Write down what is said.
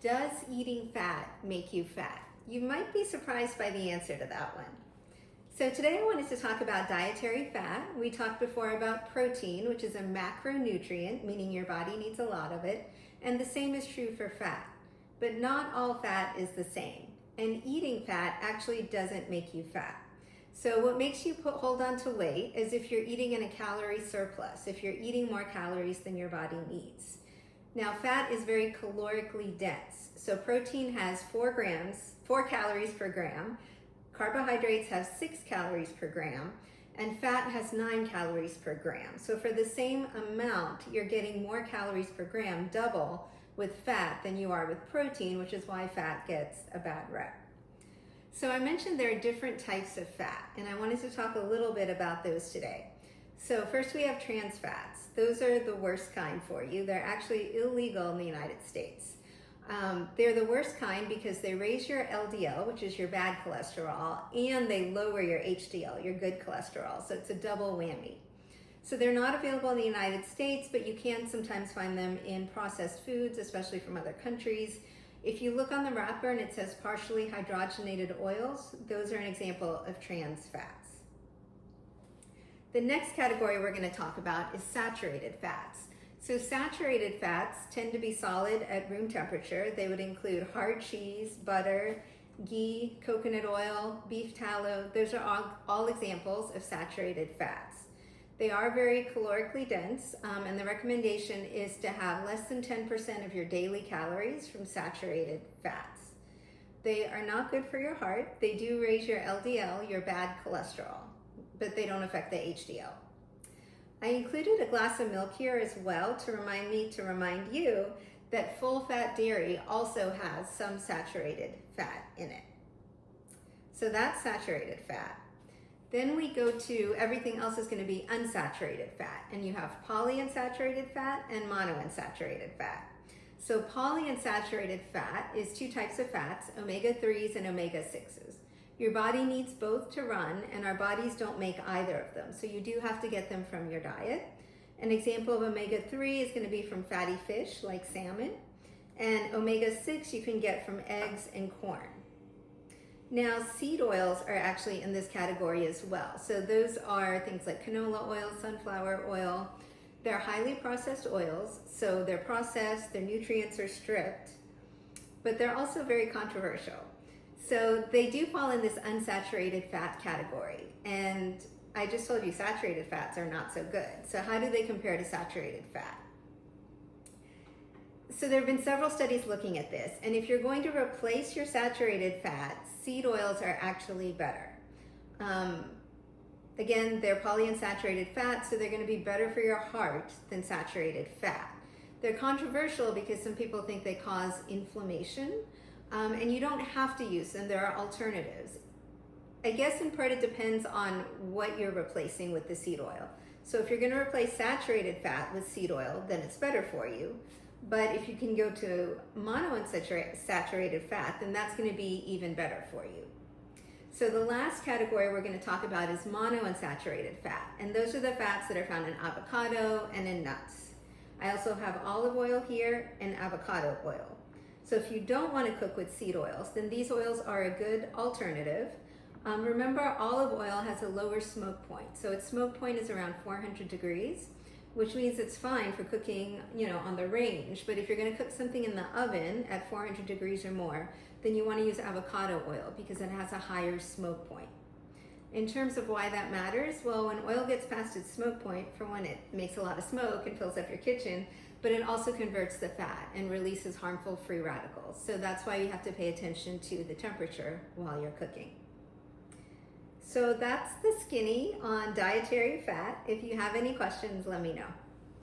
Does eating fat make you fat? You might be surprised by the answer to that one. So today I wanted to talk about dietary fat. We talked before about protein, which is a macronutrient, meaning your body needs a lot of it, and the same is true for fat. But not all fat is the same, and eating fat actually doesn't make you fat. So what makes you hold on to weight is if you're eating in a calorie surplus, if you're eating more calories than your body needs. Now, fat is very calorically dense. So protein has 4 calories per gram, carbohydrates have 6 calories per gram, and fat has 9 calories per gram. So for the same amount, you're getting more calories per gram, double with fat than you are with protein, which is why fat gets a bad rep. So I mentioned there are different types of fat, and I wanted to talk a little bit about those today. So first we have trans fats. Those are the worst kind for you. They're actually illegal in the United States. They're the worst kind because they raise your LDL, which is your bad cholesterol, and they lower your HDL, your good cholesterol. So it's a double whammy. So they're not available in the United States, but you can sometimes find them in processed foods, especially from other countries. If you look on the wrapper and it says partially hydrogenated oils, those are an example of trans fats. The next category we're going to talk about is saturated fats. So saturated fats tend to be solid at room temperature. They would include hard cheese, butter, ghee, coconut oil, beef tallow. Those are all examples of saturated fats. They are very calorically dense, and the recommendation is to have less than 10% of your daily calories from saturated fats. They are not good for your heart. They do raise your LDL, your bad cholesterol, but they don't affect the HDL. I included a glass of milk here as well to remind you that full-fat dairy also has some saturated fat in it. So that's saturated fat. Then we go to everything else is going to be unsaturated fat, and you have polyunsaturated fat and monounsaturated fat. So polyunsaturated fat is 2 types of fats, omega-3s and omega-6s. Your body needs both to run, and our bodies don't make either of them, so you do have to get them from your diet. An example of omega-3 is going to be from fatty fish like salmon, and omega-6 you can get from eggs and corn. Now, seed oils are actually in this category as well. So those are things like canola oil, sunflower oil. They're highly processed oils, so they're processed, their nutrients are stripped, but they're also very controversial. So they do fall in this unsaturated fat category. And I just told you saturated fats are not so good. So how do they compare to saturated fat? So there have been several studies looking at this, and if you're going to replace your saturated fat, seed oils are actually better. Again, they're polyunsaturated fats, so they're going to be better for your heart than saturated fat. They're controversial because some people think they cause inflammation, and you don't have to use them. There are alternatives. I guess in part it depends on what you're replacing with the seed oil. So if you're going to replace saturated fat with seed oil, then it's better for you. But if you can go to monounsaturated fat, then that's going to be even better for you. So the last category we're going to talk about is monounsaturated fat. And those are the fats that are found in avocado and in nuts. I also have olive oil here and avocado oil. So if you don't want to cook with seed oils, then these oils are a good alternative. Remember, olive oil has a lower smoke point. So its smoke point is around 400 degrees. Which means it's fine for cooking, on the range. But if you're going to cook something in the oven at 400 degrees or more, then you want to use avocado oil because it has a higher smoke point. In terms of why that matters, well, when oil gets past its smoke point, for one, it makes a lot of smoke and fills up your kitchen, but it also converts the fat and releases harmful free radicals. So that's why you have to pay attention to the temperature while you're cooking. So that's the skinny on dietary fat. If you have any questions, let me know.